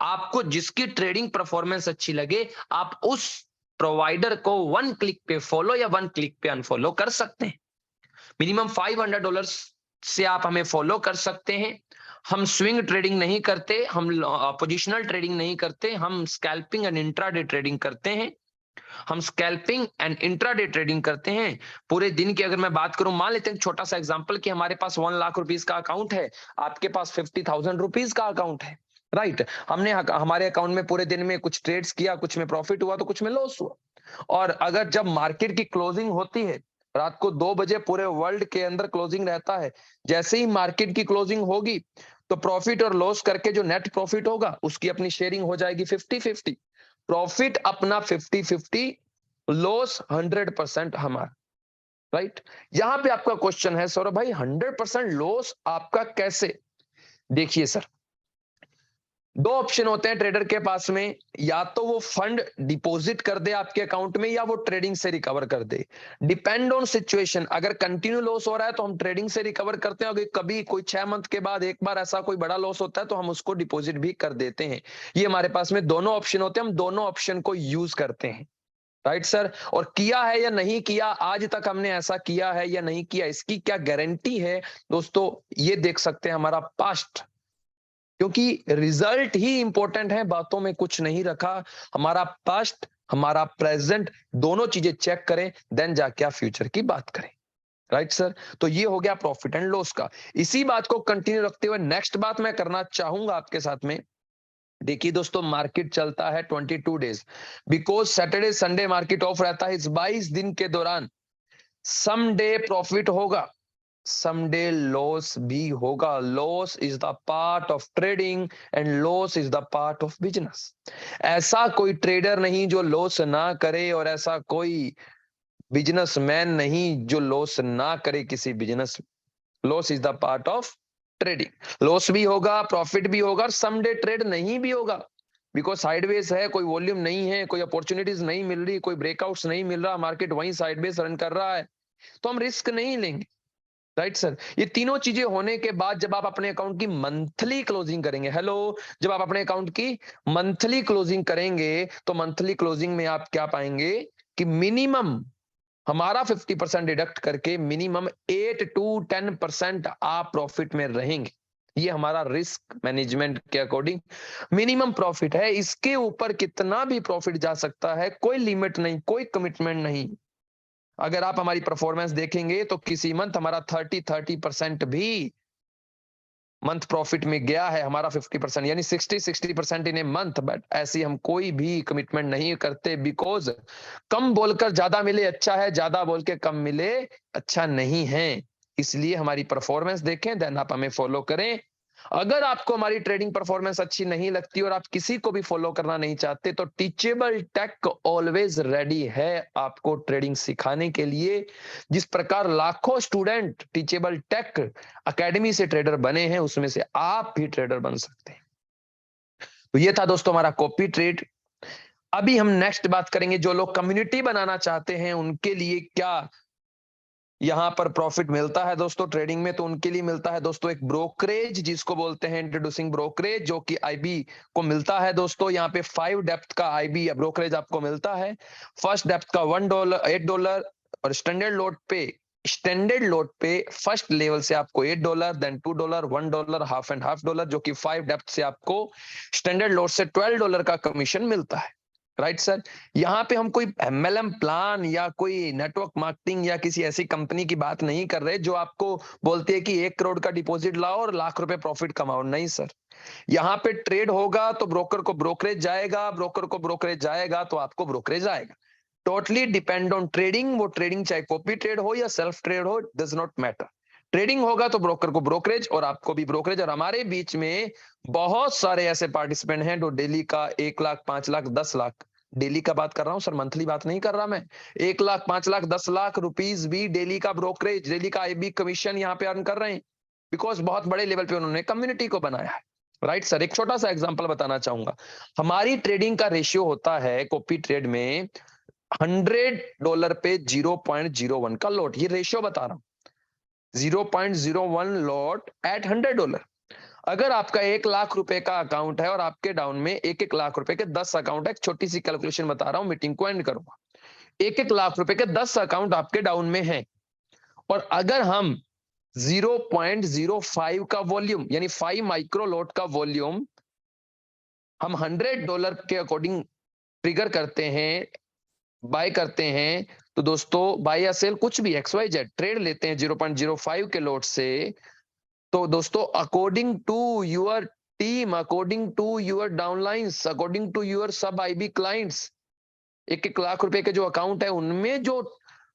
आपको जिसकी ट्रेडिंग परफॉर्मेंस अच्छी लगे, आप उस प्रोवाइडर को 1 क्लिक पे फॉलो या 1 क्लिक पे अनफॉलो कर सकते हैं। मिनिमम $500 से आप हमें फॉलो कर सकते हैं। हम स्विंग ट्रेडिंग नहीं करते, हम पोजिशनल ट्रेडिंग नहीं करते, हम स्कैल्पिंग एंड इंट्राडे ट्रेडिंग करते हैं। हम स्कैल्पिंग एंड इंट्राडे ट्रेडिंग करते हैं। पूरे दिन की अगर मैं बात करूं, मान लेते हैं छोटा सा एग्जांपल कि हमारे पास 1 लाख रुपीज का अकाउंट है, आपके पास 50,000 रुपीज का अकाउंट है, राइट। हमने हमारे अकाउंट में पूरे दिन में कुछ ट्रेड्स किया, कुछ में प्रॉफिट हुआ तो कुछ में लॉस हुआ। और अगर जब मार्केट की क्लोजिंग होती है, रात को 2 बजे पूरे वर्ल्ड के अंदर क्लोजिंग रहता है, जैसे ही मार्केट की क्लोजिंग होगी तो प्रॉफिट और लॉस करके जो नेट प्रॉफिट होगा उसकी अपनी शेयरिंग हो जाएगी 50-50। प्रॉफिट अपना 50-50, लॉस 100% हमारा, राइट। यहां पे आपका क्वेश्चन है सौरभ भाई 100% लॉस आपका कैसे? देखिए सर, दो ऑप्शन होते हैं ट्रेडर के पास में, या तो वो फंड डिपॉजिट कर दे आपके अकाउंट में या वो ट्रेडिंग से रिकवर कर दे। Depend on situation. अगर कंटिन्यू लॉस हो रहा है तो हम ट्रेडिंग से रिकवर करते हैं, अगर कभी कोई 6 मंथ के बाद एक बार ऐसा कोई बड़ा लॉस होता है तो हम उसको डिपॉजिट भी कर देते हैं। ये हमारे पास में दोनों ऑप्शन होते हैं, हम दोनों ऑप्शन को यूज करते हैं, राइट सर। और किया है या नहीं किया, आज तक हमने ऐसा किया है या नहीं किया, इसकी क्या गारंटी है दोस्तों, ये देख सकते हैं हमारा पास्ट, क्योंकि रिजल्ट ही इंपॉर्टेंट है, बातों में कुछ नहीं रखा। हमारा पास्ट, हमारा प्रेजेंट, दोनों चीजें चेक करें, देन जाके आप फ्यूचर की बात करें, राइट सर। तो ये हो गया प्रॉफिट एंड लॉस का। इसी बात को कंटिन्यू रखते हुए नेक्स्ट बात मैं करना चाहूंगा आपके साथ में। देखिए दोस्तों, मार्केट चलता है 22 days, because Saturday Sunday market of रहता है। इस 22 दिन के दौरान सम डे प्रॉफिट होगा, समडे लॉस भी होगा। Loss is the part of trading and loss is the part of business. ऐसा कोई ट्रेडर नहीं जो लॉस ना करे, और ऐसा कोई बिजनेसमैन नहीं जो लॉस ना करे किसी business. Loss is the part of trading. Loss भी होगा, प्रॉफिट भी होगा, और समडे ट्रेड नहीं भी होगा, बिकॉज साइडवेज है, कोई वॉल्यूम नहीं है, कोई अपॉर्चुनिटीज नहीं मिल रही, कोई ब्रेकआउट्स नहीं मिल रहा, मार्केट वहीं साइडवेज रन कर रहा है, तो हम रिस्क नहीं लेंगे, राइट सर। ये तीनों चीजें होने के बाद जब आप अपने अकाउंट की मंथली क्लोजिंग करेंगे, हेलो, जब आप अपने अकाउंट की मंथली क्लोजिंग करेंगे तो मंथली क्लोजिंग में आप क्या पाएंगे कि मिनिमम हमारा 50% डिडक्ट करके मिनिमम 8 to 10% आप प्रॉफिट में रहेंगे। ये हमारा रिस्क मैनेजमेंट के अकॉर्डिंग मिनिमम प्रॉफिट है। इसके ऊपर कितना भी प्रॉफिट जा सकता है, कोई लिमिट नहीं, कोई कमिटमेंट नहीं। अगर आप हमारी परफॉर्मेंस देखेंगे तो किसी मंथ हमारा 30% भी मंथ प्रॉफिट में गया है, हमारा 50% यानी 60% इन ए मंथ। बट ऐसी हम कोई भी कमिटमेंट नहीं करते, बिकॉज कम बोलकर ज्यादा मिले अच्छा है, ज्यादा बोल के कम मिले अच्छा नहीं है। इसलिए हमारी परफॉर्मेंस देखें, देन आप हमें फॉलो करें। अगर आपको हमारी ट्रेडिंग परफॉर्मेंस अच्छी नहीं लगती और आप किसी को भी फॉलो करना नहीं चाहते तो टीचेबल टेक ऑलवेज रेडी है आपको ट्रेडिंग सिखाने के लिए। जिस प्रकार लाखों स्टूडेंट टीचेबल टेक एकेडमी से ट्रेडर बने हैं, उसमें से आप भी ट्रेडर बन सकते हैं। तो ये था दोस्तों हमारा कॉपी ट्रेड। अभी हम नेक्स्ट बात करेंगे, जो लोग कम्युनिटी बनाना चाहते हैं उनके लिए क्या यहां पर प्रॉफिट मिलता है दोस्तों ट्रेडिंग में। तो उनके लिए मिलता है दोस्तों एक ब्रोकरेज, जिसको बोलते हैं इंट्रोड्यूसिंग ब्रोकरेज, जो कि आईबी को मिलता है दोस्तों। यहाँ पे 5 डेप्थ का आईबी या ब्रोकरेज आपको मिलता है। फर्स्ट डेप्थ का $1 $8, और स्टैंडर्ड लोड पे फर्स्ट लेवल से आपको $8, then $2, $1, half and half dollar, जो कि 5 डेप्थ से आपको स्टैंडर्ड लोड से $12 का कमीशन मिलता है, राइट सर। यहाँ पे हम कोई एमएलएम प्लान या कोई नेटवर्क मार्केटिंग या किसी ऐसी कंपनी की बात नहीं कर रहे जो आपको बोलती है कि 1 करोड़ का डिपॉजिट लाओ और लाख रुपए प्रॉफिट कमाओ। नहीं सर, यहाँ पे ट्रेड होगा तो ब्रोकर को ब्रोकरेज जाएगा, ब्रोकर को ब्रोकरेज जाएगा तो आपको ब्रोकरेज आएगा। Totally depend on trading. वो ट्रेडिंग चाहे कॉपी ट्रेड हो या सेल्फ ट्रेड हो, डज नॉट मैटर। ट्रेडिंग होगा तो ब्रोकर को ब्रोकरेज और आपको भी ब्रोकरेज। और हमारे बीच में बहुत सारे ऐसे पार्टिसिपेंट हैं जो डेली का 1 लाख, 5 लाख, 10 लाख, डेली का बात कर रहा हूं सर, मंथली बात नहीं कर रहा मैं, 1 लाख, 5 लाख, 10 लाख रुपीज भी डेली का ब्रोकरेज, डेली का आईबी कमीशन यहाँ पे अर्न कर रहे हैं, बिकॉज बहुत बड़े लेवल पे उन्होंने कम्युनिटी को बनाया है, राइट सर। एक छोटा सा एग्जांपल बताना चाहूंगा। हमारी ट्रेडिंग का रेशियो होता है कॉपी ट्रेड में $100 पे 0.01 का लॉट, ये रेशियो बता रहा हूं, 0.01 लॉट एट $100। अगर आपका 1 लाख रुपए का अकाउंट है और आपके डाउन में 1-1 लाख रुपए के 10 अकाउंट है, एक छोटी सी कैलकुलेशन बता रहा हूं, मीटिंग को एंड करूंगा। 1-1 लाख रुपए के 10 अकाउंट आपके डाउन में है, और अगर हम 0.05 का वॉल्यूम यानी 5 माइक्रो लॉट का वॉल्यूम हम $100 के अकॉर्डिंग ट्रिगर करते हैं बाय करते हैं तो दोस्तों बाय या सेल कुछ भी XYZ ट्रेड लेते हैं 0.05 के लोट से, तो दोस्तों according to your team, according to your downlines, according to your sub IB clients, 1-1 lakh रुपए के जो अकाउंट है उनमें जो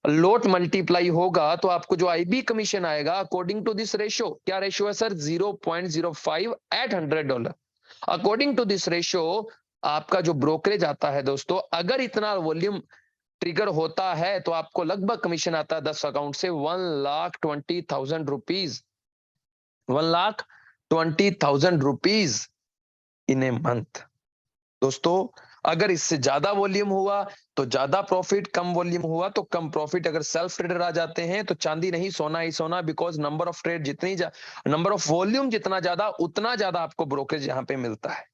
लोट मल्टीप्लाई होगा तो आपको जो IB कमीशन आएगा अकॉर्डिंग टू दिस रेशियो, क्या रेशियो है sir, 0.05 at $100। According to this ratio आपका जो ब्रोकरेज आता है दोस्तों, अगर इतना वॉल्यूम ट्रिगर होता है तो आपको लगभग कमीशन आता है 10 अकाउंट से 1,20,000 rupees, 1,20,000 rupees in a month. दोस्तों अगर इससे ज्यादा वॉल्यूम हुआ तो ज्यादा प्रॉफिट, कम वॉल्यूम हुआ तो कम प्रॉफिट। अगर सेल्फ ट्रेडर आ जाते हैं तो चांदी नहीं सोना ही सोना, बिकॉज नंबर ऑफ ट्रेड जितनी, नंबर ऑफ वॉल्यूम जितना ज्यादा उतना ज्यादा आपको ब्रोकरेज यहाँ पे मिलता है।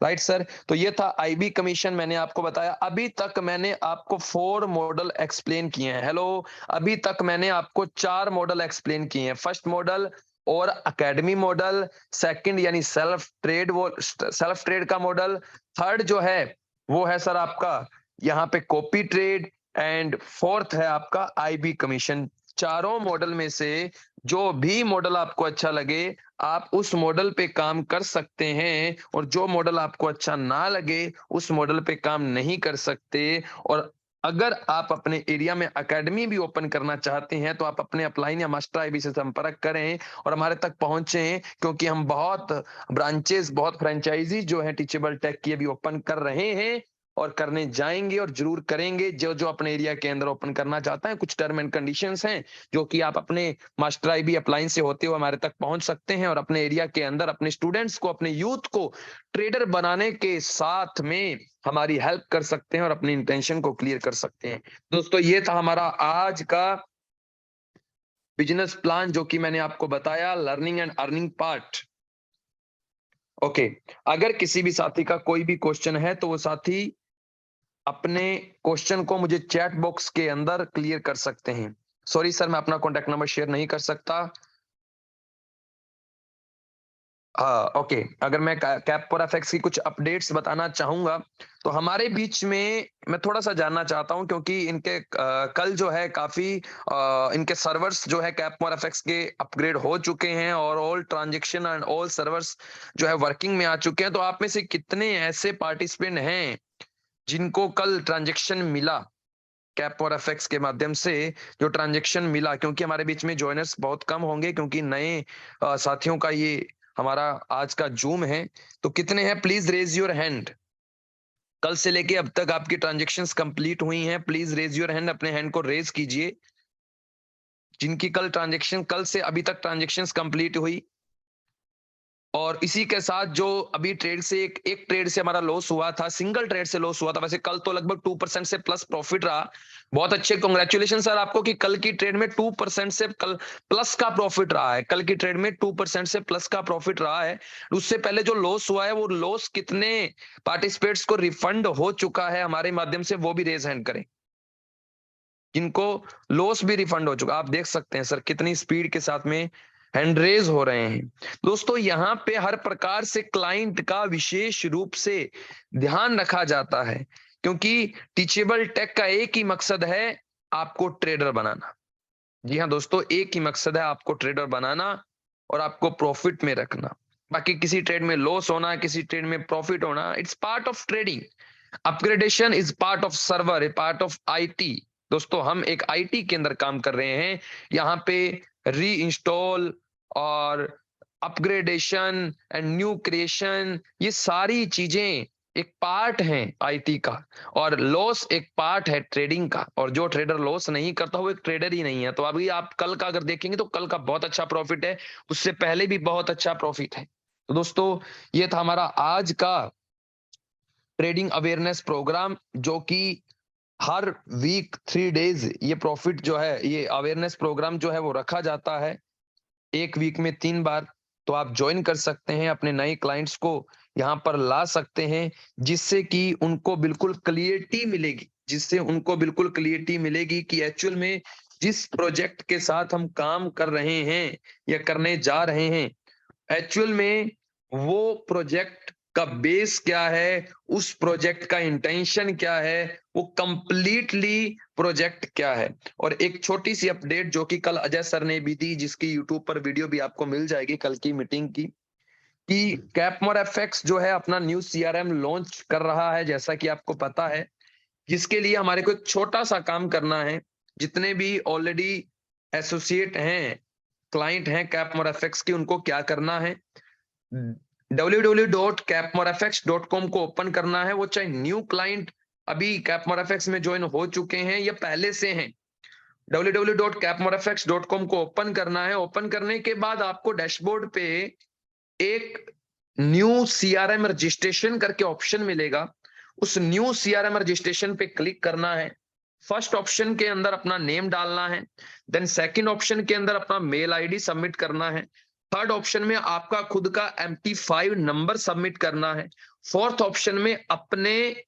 राइट सर, तो ये था IB कमीशन, मैंने आपको बताया। अभी तक मैंने आपको 4 मॉडल एक्सप्लेन किए हैं। हेलो, अभी तक मैंने आपको 4 मॉडल एक्सप्लेन किए हैं। फर्स्ट मॉडल और एकेडमी मॉडल, सेकंड यानी सेल्फ ट्रेड, वो सेल्फ ट्रेड का मॉडल, थर्ड जो है वो है सर आपका यहाँ पे कॉपी ट्रेड, एंड फोर्थ है आपका IB कमीशन। चारों मॉडल में से जो भी मॉडल आपको अच्छा लगे आप उस मॉडल पे काम कर सकते हैं, और जो मॉडल आपको अच्छा ना लगे उस मॉडल पे काम नहीं कर सकते। और अगर आप अपने एरिया में एकेडमी भी ओपन करना चाहते हैं तो आप अपने अपलाइन या मास्टर IB से संपर्क करें और हमारे तक पहुंचे, क्योंकि हम बहुत ब्रांचेस, बहुत फ्रेंचाइजी जो है टीचेबल टेक की अभी ओपन कर रहे हैं और करने जाएंगे और जरूर करेंगे। जो जो अपने एरिया के अंदर ओपन करना चाहता है, कुछ टर्म एंड कंडीशंस हैं जो कि आप अपने मास्टर IB अपलाइन से होते हुए हमारे तक पहुंच सकते हैं और अपने एरिया के अंदर अपने स्टूडेंट्स को, अपने यूथ को ट्रेडर बनाने के साथ में हमारी हेल्प कर सकते हैं और अपनी इंटेंशन को क्लियर कर सकते हैं। दोस्तों ये था हमारा आज का बिजनेस प्लान जो कि मैंने आपको बताया, learning and earning part. Okay, अगर किसी भी साथी का कोई भी क्वेश्चन है तो वो साथी अपने क्वेश्चन को मुझे चैट बॉक्स के अंदर क्लियर कर सकते हैं। सॉरी सर, मैं अपना कॉन्टैक्ट नंबर शेयर नहीं कर सकता। हाँ ओके, अगर मैं कैप पर एफएक्स की कुछ अपडेट्स बताना चाहूंगा तो हमारे बीच में मैं थोड़ा सा जानना चाहता हूं, क्योंकि इनके कल जो है काफी इनके सर्वर्स जो है कैप पर एफएक्स के अपग्रेड हो चुके हैं और all transaction and all servers जो है वर्किंग में आ चुके हैं। तो आप में से कितने ऐसे पार्टिसिपेंट हैं जिनको कल ट्रांजेक्शन मिला, कैप और एफएक्स के माध्यम से जो ट्रांजेक्शन मिला? क्योंकि हमारे बीच में ज्वाइनर्स बहुत कम होंगे, क्योंकि नए साथियों का ये हमारा आज का जूम है। तो कितने हैं, प्लीज रेज योर हैंड। कल से लेके अब तक आपकी ट्रांजेक्शन्स कंप्लीट हुई हैं, प्लीज रेज योर हैंड, अपने हैंड को रेज कीजिए जिनकी कल ट्रांजेक्शन, कल से अभी तक ट्रांजेक्शन्स कंप्लीट हुई। और इसी के साथ जो अभी ट्रेड से एक ट्रेड से हमारा लॉस हुआ था, सिंगल ट्रेड से लॉस हुआ था, वैसे कल तो लगभग 2% से प्लस प्रॉफिट रहा। बहुत अच्छे, कांग्रेचुलेशन सर आपको कि कल की ट्रेड में 2% से कल प्लस का प्रॉफिट रहा है। कल की ट्रेड में 2% से प्लस का प्रॉफिट रहा है। उससे पहले जो लॉस हुआ है वो लॉस कितने पार्टिसिपेट्स को रिफंड हो चुका है हमारे माध्यम से, वो भी रेज हैंड करें जिनको लॉस भी रिफंड हो चुका। आप देख सकते हैं सर कितनी स्पीड के साथ में हैंड रेज हो रहे हैं। दोस्तों यहाँ पे हर प्रकार से क्लाइंट का विशेष रूप से ध्यान रखा जाता है, क्योंकि टीचेबल टेक का एक ही मकसद है, आपको ट्रेडर बनाना। जी हाँ दोस्तों, एक ही मकसद है, आपको ट्रेडर बनाना और आपको प्रॉफिट में रखना। बाकी किसी ट्रेड में लॉस होना, किसी ट्रेड में प्रॉफिट होना, it's part of trading. Upgradation is part of server, A part of IT। दोस्तों हम एक IT के अंदर काम कर रहे हैं, यहाँ पे री इंस्टॉल और अपग्रेडेशन एंड न्यू क्रिएशन, ये सारी चीजें एक पार्ट है IT का, और लॉस एक पार्ट है ट्रेडिंग का। और जो ट्रेडर लॉस नहीं करता वो एक ट्रेडर ही नहीं है। तो अभी आप कल का अगर देखेंगे तो कल का बहुत अच्छा प्रॉफिट है, उससे पहले भी बहुत अच्छा प्रॉफिट है। तो दोस्तों ये था हमारा आज का ट्रेडिंग अवेयरनेस प्रोग्राम, जो कि हर वीक 3 डेज ये प्रॉफिट जो है, ये अवेयरनेस प्रोग्राम जो है वो रखा जाता है, एक वीक में 3 बार। तो आप ज्वाइन कर सकते हैं, अपने नए क्लाइंट्स को यहाँ पर ला सकते हैं, जिससे कि उनको बिल्कुल क्लियरिटी मिलेगी, जिससे उनको बिल्कुल क्लियरिटी मिलेगी कि एक्चुअल में जिस प्रोजेक्ट के साथ हम काम कर रहे हैं या करने जा रहे हैं, एक्चुअल में वो प्रोजेक्ट का बेस क्या है, उस प्रोजेक्ट का इंटेंशन क्या है, वो कंप्लीटली प्रोजेक्ट क्या है। और एक छोटी सी अपडेट जो कि कल अजय सर ने भी दी, जिसकी यूट्यूब पर वीडियो भी आपको मिल जाएगी कल की मीटिंग की, कि कैपमोर एफएक्स जो है अपना न्यू सीआरएम लॉन्च कर रहा है, जैसा कि आपको पता है। जिसके लिए हमारे को एक छोटा सा काम करना है। जितने भी ऑलरेडी एसोसिएट हैं, क्लाइंट हैं कैपमोर एफएक्स की, उनको क्या करना है, www.capmorfx.com को ओपन करना है। वो चाहे न्यू क्लाइंट अभी कैपमोरफेक्स में ज्वाइन हो चुके हैं या पहले से हैं, www.capmorfx.com को ओपन करना है। ओपन करने के बाद आपको डैशबोर्ड पे एक न्यू सीआरएम रजिस्ट्रेशन करके ऑप्शन मिलेगा। उस न्यू सीआरएम रजिस्ट्रेशन पे क्लिक करना है। फर्स्ट ऑप्शन के अंदर अपना नेम डालना है, देन सेकंड ऑप्शन के अंदर अपना मेल आईडी सबमिट करना है, थर्ड ऑप्शन में आपका खुद का MT5 नंबर सबमिट करना है, फोर्थ ऑप्शन में अपने,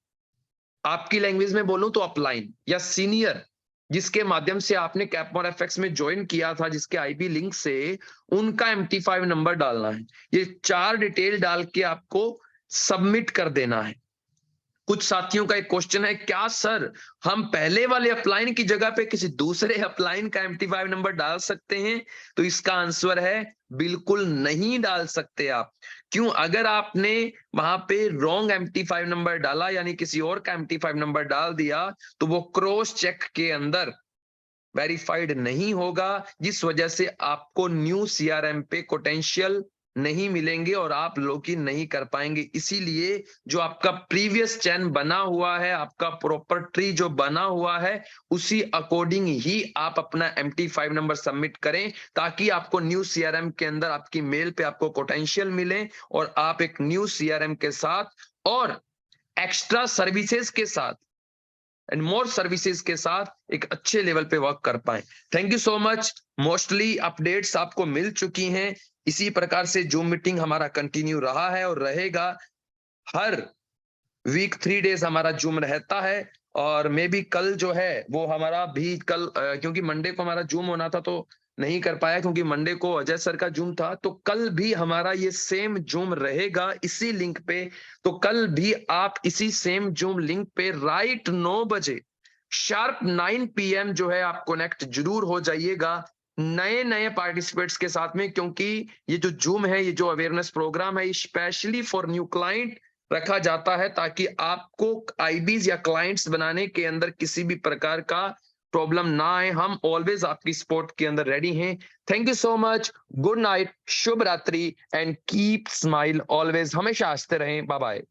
आपकी लैंग्वेज में बोलूं तो अपलाइन या सीनियर, जिसके माध्यम से आपने कैपमोर एफएक्स में ज्वाइन किया था, जिसके आईबी लिंक से, उनका MT5 नंबर डालना है। ये 4 डिटेल डाल के आपको सबमिट कर देना है। कुछ साथियों का एक क्वेश्चन है, क्या सर हम पहले वाले अपलाइन की जगह पे किसी दूसरे अपलाइन का MT5 नंबर डाल सकते हैं? तो इसका आंसर है बिल्कुल नहीं डाल सकते आप। क्यों? अगर आपने वहां पे रॉन्ग MT5 नंबर डाला, यानी किसी और का MT5 नंबर डाल दिया, तो वो क्रॉस चेक के अंदर वेरीफाइड नहीं होगा, जिस वजह से आपको न्यू सीआरएम पे पोटेंशियल नहीं मिलेंगे और आप लॉग इन नहीं कर पाएंगे। इसीलिए जो आपका प्रीवियस चैन बना हुआ है, आपका प्रॉपर ट्री जो बना हुआ है, उसी अकॉर्डिंग ही आप अपना MT5 नंबर सबमिट करें, ताकि आपको न्यू सीआरएम के अंदर आपकी मेल पे आपको पोटेंशियल मिले और आप एक न्यू सीआरएम के साथ और एक्स्ट्रा सर्विसेज के साथ एंड मोर सर्विसेज के साथ एक अच्छे लेवल पे वर्क कर पाए। Thank you so much. Mostly updates आपको मिल चुकी हैं। इसी प्रकार से जूम मीटिंग हमारा कंटिन्यू रहा है और रहेगा। हर वीक 3 डेज हमारा जूम रहता है। और मे बी कल जो है वो हमारा भी कल क्योंकि मंडे को हमारा जूम होना था तो नहीं कर पाया, क्योंकि मंडे को अजय सर का जूम था। तो कल भी हमारा ये सेम जूम रहेगा इसी लिंक पे। तो कल भी आप इसी सेम जूम लिंक पे राइट 9 बजे शार्प 9 PM जो है आप कनेक्ट जरूर हो जाइएगा नए नए पार्टिसिपेट्स के साथ में, क्योंकि ये जो जूम है, ये जो अवेयरनेस प्रोग्राम है, स्पेशली फॉर न्यू क्लाइंट रखा जाता है, ताकि आपको आईबीज या क्लाइंट्स बनाने के अंदर किसी भी प्रकार का प्रॉब्लम ना आए। हम ऑलवेज आपकी सपोर्ट के अंदर रेडी हैं। Thank you so much. Good night, शुभ रात्रि एंड कीप स्माइल ऑलवेज। हमेशा हंसते रहें। Bye bye.